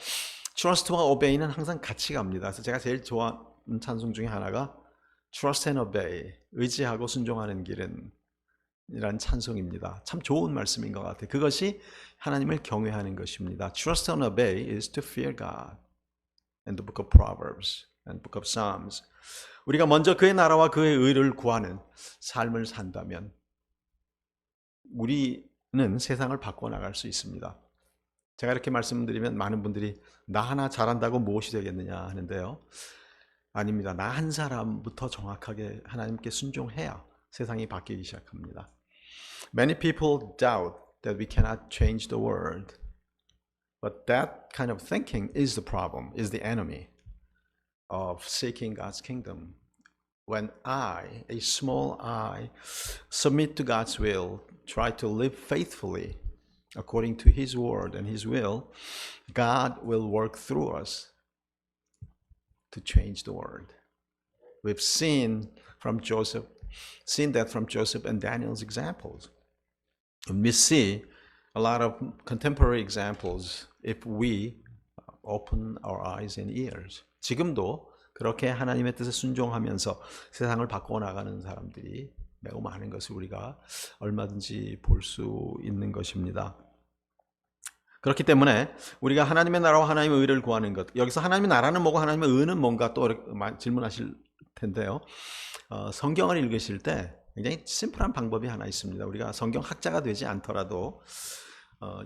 Speaker 2: trust와 obey는 항상 같이 갑니다. 그래서 제가 제일 좋아하는 찬송 중에 하나가 trust and obey, 의지하고 순종하는 길은 이란 찬송입니다. 참 좋은 말씀인 것 같아요. 그것이 하나님을 경외하는 것입니다. Trust and obey is to fear God. And the book of Proverbs and book of Psalms. 우리가 먼저 그의 나라와 그의 의를 구하는 삶을 산다면 우리는 세상을 바꿔나갈 수 있습니다. 제가 이렇게 말씀드리면 많은 분들이 나 하나 잘한다고 무엇이 되겠느냐 하는데요. 아닙니다. 나 한 사람부터 정확하게 하나님께 순종해야 세상이 바뀌기 시작합니다. Many people doubt that we cannot change the world. But that kind of thinking is the problem, is the enemy of seeking God's kingdom. When I, a small I, submit to God's will, try to live faithfully according to His word and His will, God will work through us to change the world. We've seen that from Joseph and Daniel's examples. And we see a lot of contemporary examples if we open our eyes and ears. 지금도 그렇게 하나님의 뜻에 순종하면서 세상을 바꿔나가는 사람들이 매우 많은 것을 우리가 얼마든지 볼 수 있는 것입니다. 그렇기 때문에 우리가 하나님의 나라와 하나님의 의를 구하는 것, 여기서 하나님의 나라는 뭐고 하나님의 의는 뭔가 또 질문하실 텐데요. 성경을 읽으실 때 굉장히 심플한 방법이 하나 있습니다. 우리가 성경 학자가 되지 않더라도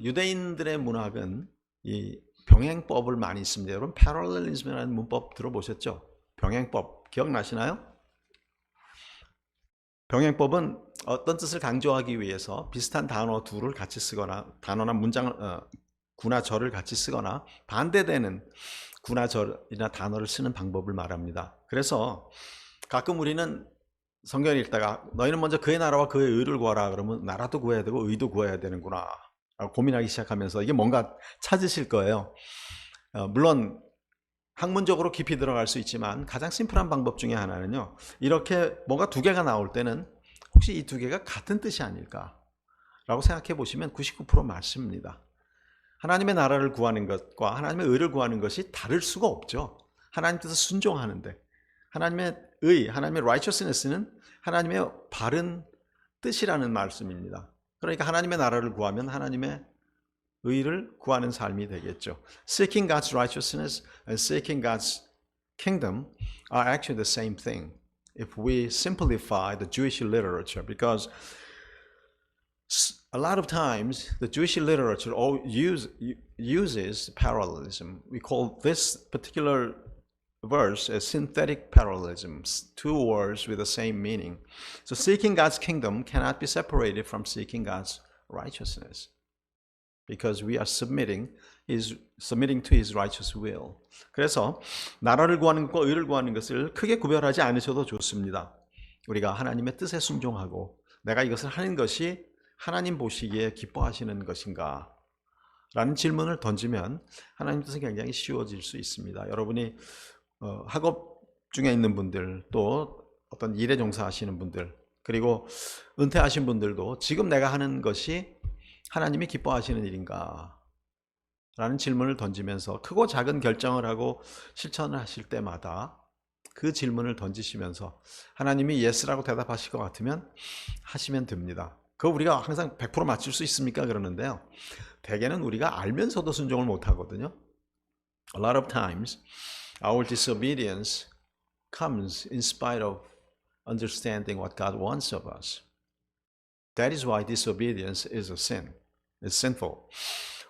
Speaker 2: 유대인들의 문학은 이 병행법을 많이 씁니다. 여러분 패럴렐리즘이라는 문법 들어보셨죠? 병행법 기억나시나요? 병행법은 어떤 뜻을 강조하기 위해서 비슷한 단어 둘을 같이 쓰거나 단어나 문장을 구나 절을 같이 쓰거나 반대되는 구나 절이나 단어를 쓰는 방법을 말합니다. 그래서 가끔 우리는 성경을 읽다가 너희는 먼저 그의 나라와 그의 의를 구하라 그러면 나라도 구해야 되고 의도 구해야 되는구나 라고 고민하기 시작하면서 이게 뭔가 찾으실 거예요. 물론 학문적으로 깊이 들어갈 수 있지만 가장 심플한 방법 중에 하나는요, 이렇게 뭔가 두 개가 나올 때는 혹시 이 두 개가 같은 뜻이 아닐까 라고 생각해 보시면 99% 맞습니다. 하나님의 나라를 구하는 것과 하나님의 의를 구하는 것이 다를 수가 없죠. 하나님 뜻을 순종하는데 하나님의 의, 하나님의 righteousness는 하나님의 바른 뜻이라는 말씀입니다. 그러니까 하나님의 나라를 구하면 하나님의 의를 구하는 삶이 되겠죠. Seeking God's righteousness and seeking God's kingdom are actually the same thing if we simplify the Jewish literature, because a lot of times the Jewish literature uses parallelism. We call this particular verse as synthetic parallelisms, two words with the same meaning. So seeking God's kingdom cannot be separated from seeking God's righteousness, because we are submitting to His righteous will. 그래서 나라를 구하는 것과 의를 구하는 것을 크게 구별하지 않으셔도 좋습니다. 우리가 하나님의 뜻에 순종하고 내가 이것을 하는 것이 하나님 보시기에 기뻐하시는 것인가? 라는 질문을 던지면 하나님 뜻은 굉장히 쉬워질 수 있습니다. 여러분이 학업 중에 있는 분들, 또 어떤 일에 종사하시는 분들, 그리고 은퇴하신 분들도 지금 내가 하는 것이 하나님이 기뻐하시는 일인가? 라는 질문을 던지면서 크고 작은 결정을 하고 실천을 하실 때마다 그 질문을 던지시면서 하나님이 예스라고 대답하실 것 같으면 하시면 됩니다. 그거 우리가 항상 100% 맞출 수 있습니까? 그러는데요. 대개는 우리가 알면서도 순종을 못 하거든요. A lot of times our disobedience comes in spite of understanding what God wants of us. That is why disobedience is a sin. It's sinful.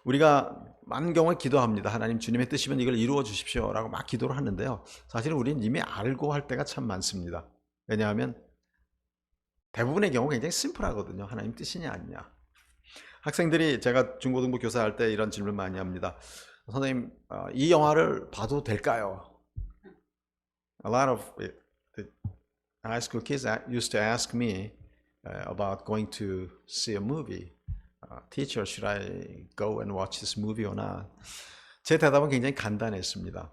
Speaker 2: 우리가 많은 경우에 기도합니다. 하나님 주님의 뜻이면 이걸 이루어 주십시오 라고 막 기도를 하는데요. 사실은 우리는 이미 알고 할 때가 참 많습니다. 왜냐하면 대부분의 경우 굉장히 심플하거든요. 하나님 뜻이냐 아니냐. 학생들이 제가 중고등부 교사할 때 이런 질문 많이 합니다. 선생님, 이 영화를 봐도 될까요? A lot of high school kids used to ask me about going to see a movie. Teacher, should I go and watch this movie or not? 제 대답은 굉장히 간단했습니다.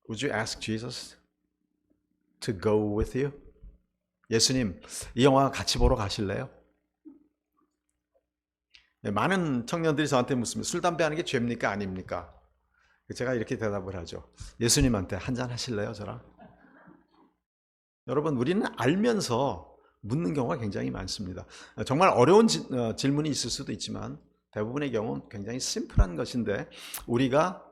Speaker 2: Would you ask Jesus to go with you? 예수님, 이 영화 같이 보러 가실래요? 네, 많은 청년들이 저한테 묻습니다. 술, 담배 하는 게 죄입니까? 아닙니까? 제가 이렇게 대답을 하죠. 예수님한테 한잔 하실래요? 저랑? 여러분, 우리는 알면서 묻는 경우가 굉장히 많습니다. 정말 어려운 질문이 있을 수도 있지만 대부분의 경우는 굉장히 심플한 것인데 우리가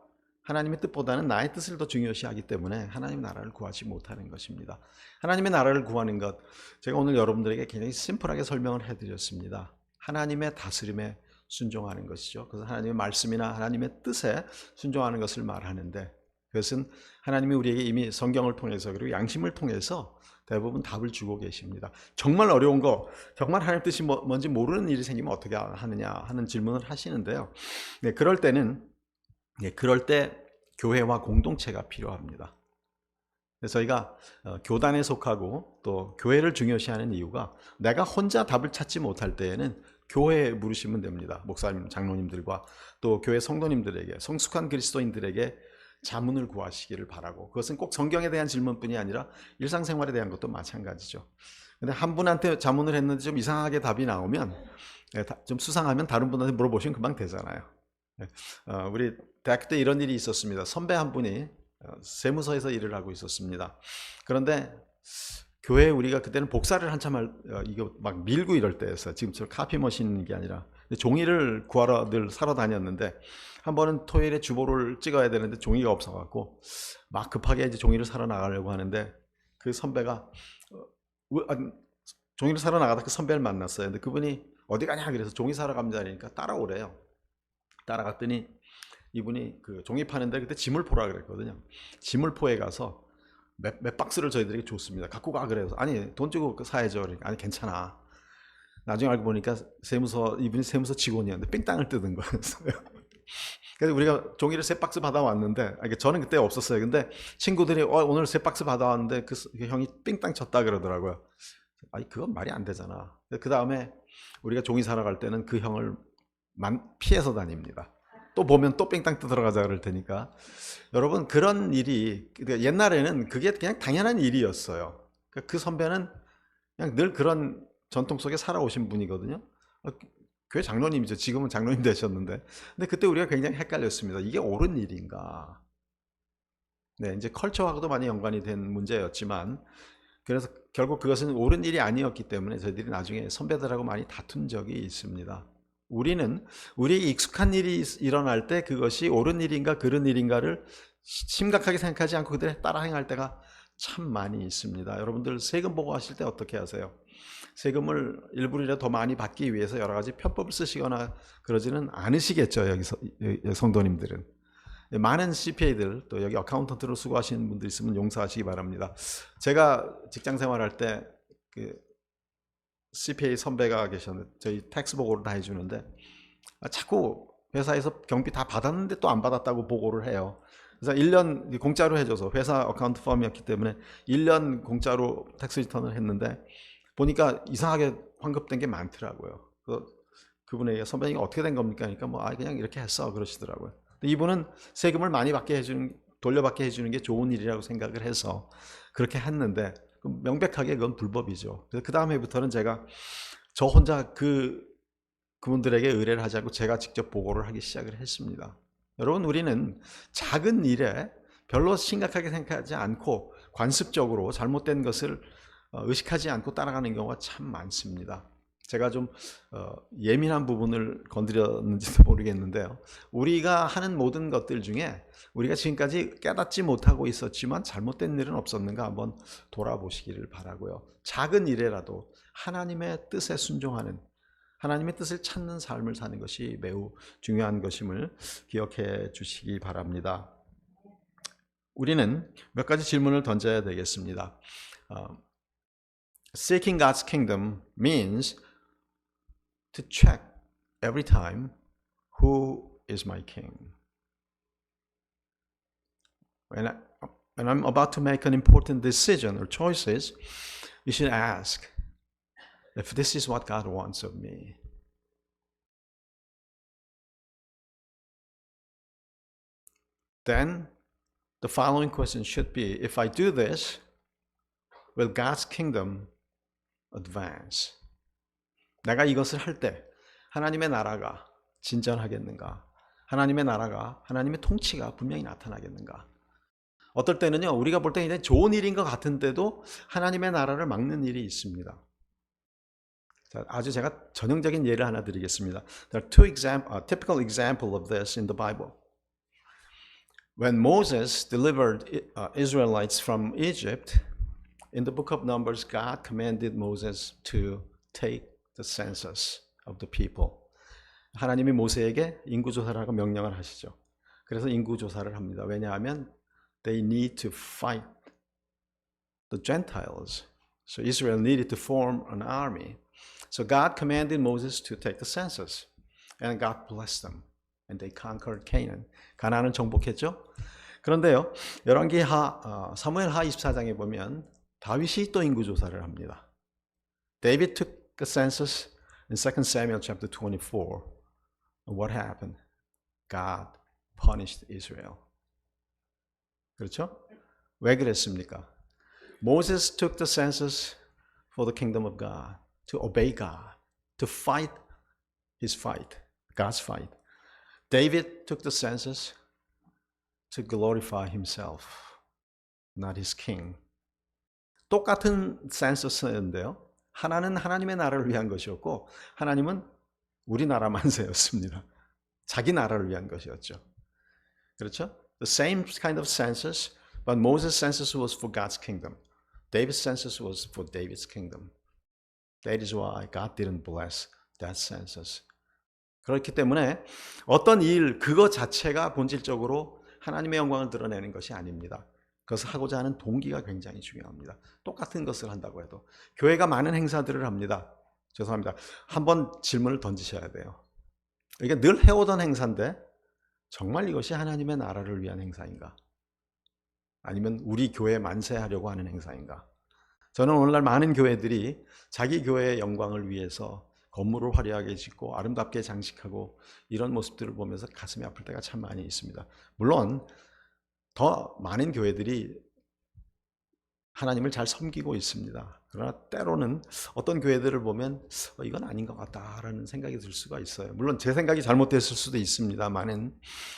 Speaker 2: 하나님의 뜻보다는 나의 뜻을 더 중요시하기 때문에 하나님의 나라를 구하지 못하는 것입니다. 하나님의 나라를 구하는 것, 제가 오늘 여러분들에게 굉장히 심플하게 설명을 해드렸습니다. 하나님의 다스림에 순종하는 것이죠. 그래서 하나님의 말씀이나 하나님의 뜻에 순종하는 것을 말하는데 그것은 하나님이 우리에게 이미 성경을 통해서 그리고 양심을 통해서 대부분 답을 주고 계십니다. 정말 어려운 거, 정말 하나님 뜻이 뭔지 모르는 일이 생기면 어떻게 하느냐 하는 질문을 하시는데요. 네, 그럴 때 교회와 공동체가 필요합니다. 그래서 저희가 교단에 속하고 또 교회를 중요시하는 이유가 내가 혼자 답을 찾지 못할 때에는 교회에 물으시면 됩니다. 목사님, 장로님들과 또 교회 성도님들에게, 성숙한 그리스도인들에게 자문을 구하시기를 바라고, 그것은 꼭 성경에 대한 질문뿐이 아니라 일상생활에 대한 것도 마찬가지죠. 근데 한 분한테 자문을 했는데 좀 이상하게 답이 나오면, 좀 수상하면 다른 분한테 물어보시면 금방 되잖아요. 우리 대학교 때 이런 일이 있었습니다. 선배 한 분이 세무서에서 일을 하고 있었습니다. 그런데 교회에 우리가 그때는 복사를 한참 이거 막 밀고 이럴 때였어요. 지금처럼 카피 머신인 게 아니라 종이를 구하러 늘 사러 다녔는데 한 번은 토요일에 주보를 찍어야 되는데 종이가 없어갖고 막 급하게 이제 종이를 사러 나가려고 하는데 그 선배가 종이를 사러 나가다 그 선배를 만났어요. 근데 그분이 어디 가냐 그래서 종이 사러 갑니다 그러니까 따라오래요. 따라갔더니 이분이 그 종이 파는데 그때 지물포라 그랬거든요. 지물포에 가서 몇 박스를 저희들에게 줬습니다. 갖고 가 그래서 아니 돈 주고 사야죠. 그러니까 아니 괜찮아. 나중에 알고 보니까 이분이 세무서 직원이었는데 뺑땅을 뜯은 거였어요. 그래서 우리가 종이를 3박스 받아왔는데, 저는 그때 없었어요. 근데 친구들이 오늘 3박스 받아왔는데 그 형이 삥땅 쳤다 그러더라고요. 아니, 그건 말이 안 되잖아. 그 다음에 우리가 종이 사러 갈 때는 그 형을 피해서 다닙니다. 또 보면 또 삥땅 뜯어가자 그럴 테니까. 여러분, 그런 일이 옛날에는 그게 그냥 당연한 일이었어요. 그 선배는 그냥 늘 그런 전통 속에 살아오신 분이거든요. 교회 장로님이죠. 지금은 장로님 되셨는데. 근데 그때 우리가 굉장히 헷갈렸습니다. 이게 옳은 일인가? 네, 이제 컬처하고도 많이 연관이 된 문제였지만, 그래서 결국 그것은 옳은 일이 아니었기 때문에 저희들이 나중에 선배들하고 많이 다툰 적이 있습니다. 우리는 우리에게 익숙한 일이 일어날 때 그것이 옳은 일인가 그른 일인가를 심각하게 생각하지 않고 그대로 따라 행할 때가 참 많이 있습니다. 여러분들 세금 보고하실 때 어떻게 하세요? 세금을 일부러라도 더 많이 받기 위해서 여러 가지 편법을 쓰시거나 그러지는 않으시겠죠, 여기서 성도님들은. 많은 CPA들, 또 여기 어카운턴트로 수고하시는 분들 있으면 용서하시기 바랍니다. 제가 직장 생활할 때 그 CPA 선배가 계셨는데 저희 텍스 보고를 다 해주는데 자꾸 회사에서 경비 다 받았는데 또 안 받았다고 보고를 해요. 그래서 1년 공짜로 해줘서, 회사 어카운트 펌이었기 때문에 1년 공짜로 텍스 리턴을 했는데 보니까 이상하게 환급된 게 많더라고요. 그분에게 선배님 어떻게 된 겁니까? 그러니까 그냥 이렇게 했어 그러시더라고요. 이분은 세금을 많이 돌려받게 해주는 게 좋은 일이라고 생각을 해서 그렇게 했는데 명백하게 그건 불법이죠. 그래서 그 다음 해부터는 제가 저 혼자 그분들에게 의뢰를 하지 않고 제가 직접 보고를 하기 시작을 했습니다. 여러분, 우리는 작은 일에 별로 심각하게 생각하지 않고 관습적으로 잘못된 것을 의식하지 않고 따라가는 경우가 참 많습니다. 제가 좀 예민한 부분을 건드렸는지도 모르겠는데요. 우리가 하는 모든 것들 중에 우리가 지금까지 깨닫지 못하고 있었지만 잘못된 일은 없었는가 한번 돌아보시기를 바라고요. 작은 일에라도 하나님의 뜻에 순종하는, 하나님의 뜻을 찾는 삶을 사는 것이 매우 중요한 것임을 기억해 주시기 바랍니다. 우리는 몇 가지 질문을 던져야 되겠습니다. Seeking God's kingdom means to check every time, who is my king? When I'm about to make an important decision or choices, you should ask if this is what God wants of me. Then the following question should be, if I do this, will God's kingdom advance? 내가 이것을 할 때 하나님의 나라가 진전하겠는가? 하나님의 나라가, 하나님의 통치가 분명히 나타나겠는가? 어떨 때는요, 우리가 볼 때 굉장히 좋은 일인 것 같은데도 하나님의 나라를 막는 일이 있습니다. 자, 아주 제가 전형적인 예를 하나 드리겠습니다. There are typical example of this in the Bible. When Moses delivered Israelites from Egypt, in the book of Numbers, God commanded Moses to take the census of the people. 하나님이 모세에게 인구조사를 하고 명령을 하시죠. 그래서 인구조사를 합니다. 왜냐하면 they need to fight the Gentiles. So Israel needed to form an army. So God commanded Moses to take the census. And God blessed them. And they conquered Canaan. 가나안을 정복했죠. 그런데요, 사무엘하 24장에 보면 다윗이 또 인구조사를 합니다. David took the census in 2 Samuel chapter 24. And what happened? God punished Israel. 그렇죠? 왜 그랬습니까? Moses took the census for the kingdom of God, to obey God, to fight his fight, God's fight. David took the census to glorify himself, not his king. 똑같은 센서스인데요. 하나는 하나님의 나라를 위한 것이었고 하나님은 우리나라만 세웠습니다. 자기 나라를 위한 것이었죠. 그렇죠? The same kind of census, but Moses' census was for God's kingdom. David's census was for David's kingdom. That is why God didn't bless that census. 그렇기 때문에 어떤 일, 그거 자체가 본질적으로 하나님의 영광을 드러내는 것이 아닙니다. 그것을 하고자 하는 동기가 굉장히 중요합니다. 똑같은 것을 한다고 해도. 교회가 많은 행사들을 합니다. 죄송합니다. 한번 질문을 던지셔야 돼요. 이게 늘 해오던 행사인데 정말 이것이 하나님의 나라를 위한 행사인가? 아니면 우리 교회 만세하려고 하는 행사인가? 저는 오늘날 많은 교회들이 자기 교회의 영광을 위해서 건물을 화려하게 짓고 아름답게 장식하고 이런 모습들을 보면서 가슴이 아플 때가 참 많이 있습니다. 물론 더 많은 교회들이 하나님을 잘 섬기고 있습니다. 그러나 때로는 어떤 교회들을 보면 이건 아닌 것 같다라는 생각이 들 수가 있어요. 물론 제 생각이 잘못됐을 수도 있습니다만은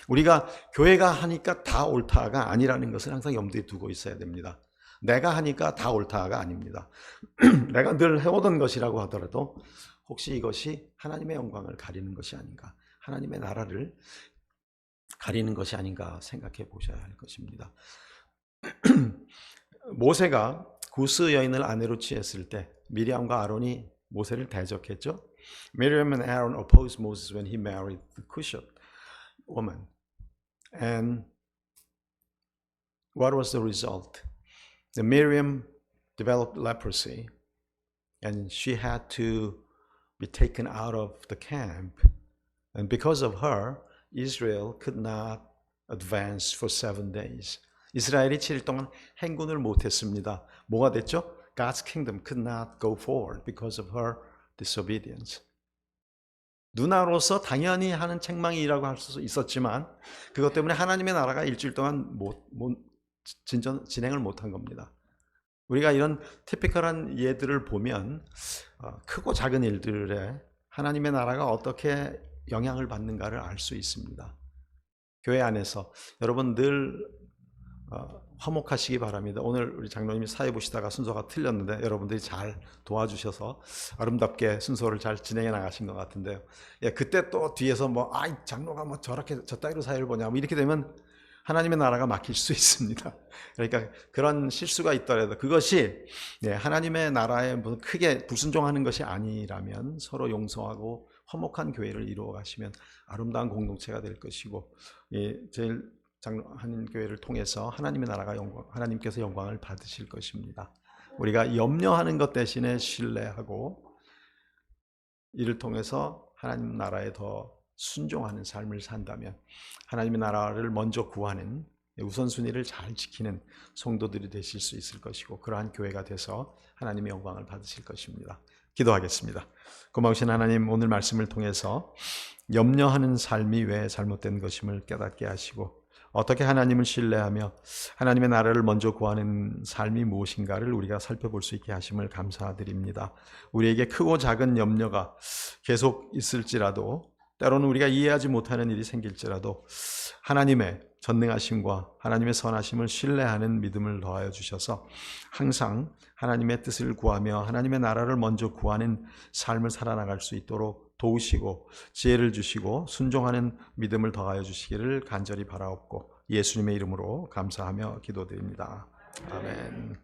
Speaker 2: 우리가 교회가 하니까 다 옳다가 아니라는 것을 항상 염두에 두고 있어야 됩니다. 내가 하니까 다 옳다가 아닙니다. 내가 늘 해오던 것이라고 하더라도 혹시 이것이 하나님의 영광을 가리는 것이 아닌가, 하나님의 나라를 가리는 것이 아닌가 생각해 보셔야 할 것입니다. 모세가 구스 여인을 아내로 취했을 때 미리암과 아론이 모세를 대적했죠. Miriam and Aaron opposed Moses when he married the Cushite woman. And what was the result? The Miriam developed leprosy and she had to be taken out of the camp. And because of her, Israel could not advance for 7 days. 이스라엘이 7일 동안 행군을 못했습니다. 뭐가 됐죠? God's kingdom could not go forward because of her disobedience. 누나로서 당연히 하는 책망이라고 할 수 있었지만 그것 때문에 하나님의 나라가 일주일 동안 진행을 못한 겁니다. 우리가 이런 티피컬한 예들을 보면 크고 작은 일들에 하나님의 나라가 어떻게 영향을 받는가를 알 수 있습니다. 교회 안에서 여러분 늘 화목하시기 바랍니다. 오늘 우리 장로님이 사회 보시다가 순서가 틀렸는데 여러분들이 잘 도와주셔서 아름답게 순서를 잘 진행해 나가신 것 같은데요. 예, 그때 또 뒤에서 장로가 저렇게 저 따위로 사회를 보냐 이렇게 되면 하나님의 나라가 막힐 수 있습니다. 그러니까 그런 실수가 있더라도 그것이 하나님의 나라에 무슨 크게 불순종하는 것이 아니라면 서로 용서하고 화목한 교회를 이루어 가시면 아름다운 공동체가 될 것이고 제일 한 교회를 통해서 하나님의 나라가 하나님께서 영광을 받으실 것입니다. 우리가 염려하는 것 대신에 신뢰하고 이를 통해서 하나님 나라에 더 순종하는 삶을 산다면 하나님의 나라를 먼저 구하는 우선순위를 잘 지키는 성도들이 되실 수 있을 것이고 그러한 교회가 돼서 하나님의 영광을 받으실 것입니다. 기도하겠습니다. 고마우신 하나님, 오늘 말씀을 통해서 염려하는 삶이 왜 잘못된 것임을 깨닫게 하시고 어떻게 하나님을 신뢰하며 하나님의 나라를 먼저 구하는 삶이 무엇인가를 우리가 살펴볼 수 있게 하심을 감사드립니다. 우리에게 크고 작은 염려가 계속 있을지라도 때로는 우리가 이해하지 못하는 일이 생길지라도 하나님의 전능하심과 하나님의 선하심을 신뢰하는 믿음을 더하여 주셔서 항상 하나님의 뜻을 구하며 하나님의 나라를 먼저 구하는 삶을 살아나갈 수 있도록 도우시고 지혜를 주시고 순종하는 믿음을 더하여 주시기를 간절히 바라옵고 예수님의 이름으로 감사하며 기도드립니다. 아멘.